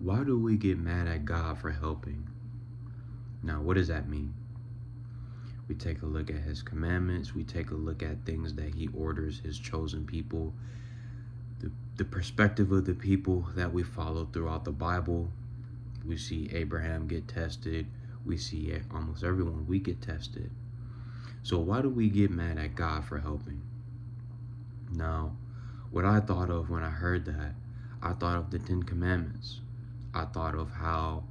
Why do we get mad at God for helping? Now, what does that mean? We take a look at his commandments. We take a look at things that he orders his chosen people. The perspective of the people that we follow throughout the Bible. We see Abraham get tested. We see almost everyone, we get tested. So why do we get mad at God for helping? Now, what I thought of when I heard that, I thought of the Ten Commandments. I thought of how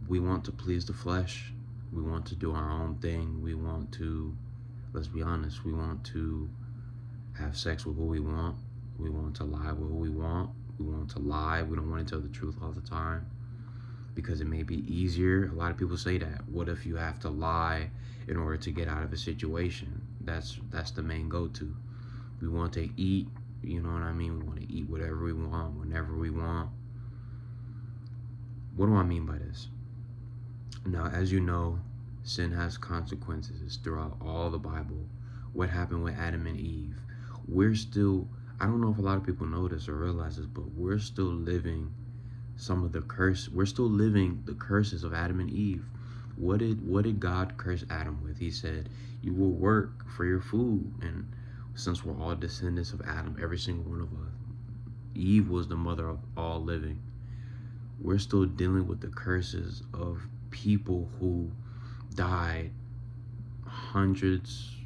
we want to please the flesh. We want to do our own thing. We want to, let's be honest, we want to have sex with who we want. We want to lie with who we want. We want to lie. We don't want to tell the truth all the time because it may be easier. A lot of people say that. What if you have to lie in order to get out of a situation? That's the main go-to. We want to eat, you know what I mean? We want to eat whatever we want, whenever we want. What do I mean by this? Now, as you know, sin has consequences throughout all the Bible. What happened with Adam and Eve? We're still, I don't know if a lot of people know this or realize this, but we're still living we're still living the curses of Adam and Eve. What did God curse Adam with? He said, you will work for your food. And since we're all descendants of Adam, every single one of us, Eve was the mother of all living. We're still dealing with the curses of people who died hundreds,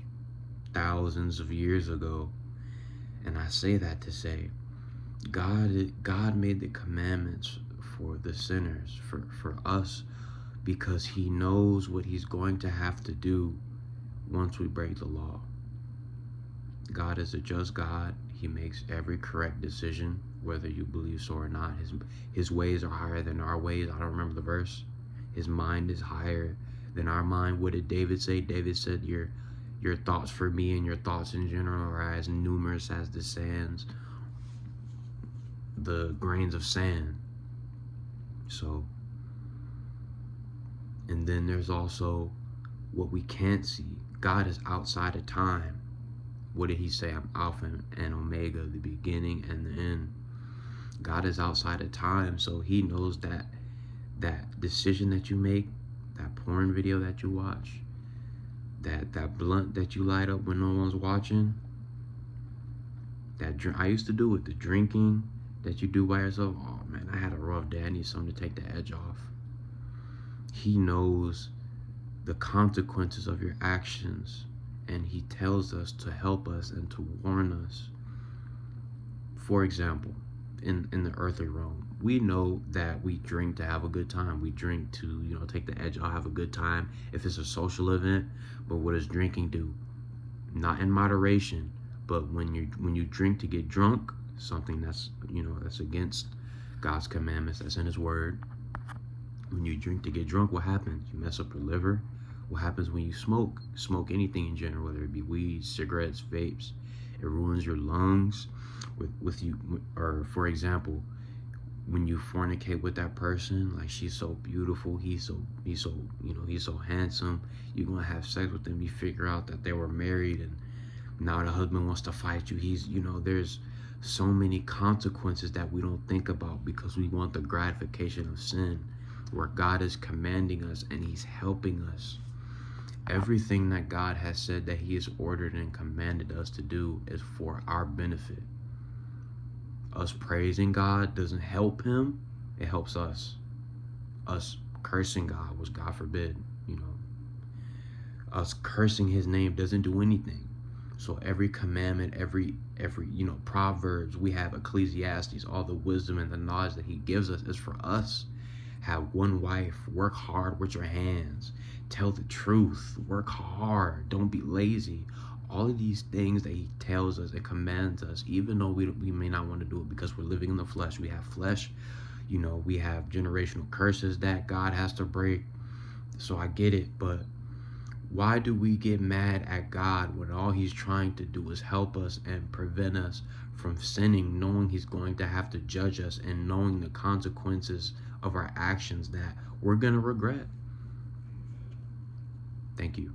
thousands of years ago. And I say that to say, God made the commandments for the sinners, for us, because he knows what he's going to have to do once we break the law. God is a just God. He makes every correct decision, whether you believe so or not. His ways are higher than our ways. I don't remember the verse. His mind is higher than our mind. What did David say? David said, your thoughts for me and your thoughts in general are as numerous as the grains of sand. So, and then there's also what we can't see. God is outside of time. What did he say? I'm Alpha and Omega, the beginning and the end. God is outside of time, so he knows that decision that you make, that porn video that you watch, that blunt that you light up when no one's watching, I used to do it, the drinking that you do by yourself. Oh man, I had a rough day. I need something to take the edge off. He knows the consequences of your actions, and he tells us to help us and to warn us. For example, in the earthly realm, we know that we drink to have a good time. We drink to, take the edge off, have a good time if it's a social event. But what does drinking do? Not in moderation, but when you drink to get drunk, something that's that's against God's commandments, that's in his word. When you drink to get drunk, what happens? You mess up your liver. What happens when you smoke anything in general, whether it be weed, cigarettes, vapes? It ruins your lungs. With you, or for example, when you fornicate with that person, like she's so beautiful, he's so handsome, you're gonna have sex with them, you figure out that they were married and now the husband wants to fight you. There's so many consequences that we don't think about because we want the gratification of sin, where God is commanding us and he's helping us. Everything that God has said that he has ordered and commanded us to do is for our benefit. Us praising God doesn't help him, it helps us. Us cursing God was God forbid, Us cursing his name doesn't do anything. So every commandment, every Proverbs, we have Ecclesiastes, all the wisdom and the knowledge that he gives us is for us. Have one wife, work hard with your hands, tell the truth, work hard, don't be lazy. All of these things that he tells us and commands us, even though we may not want to do it because we're living in the flesh. We have flesh, we have generational curses that God has to break. So I get it, but why do we get mad at God when all he's trying to do is help us and prevent us from sinning, knowing he's going to have to judge us and knowing the consequences of our actions that we're going to regret? Thank you.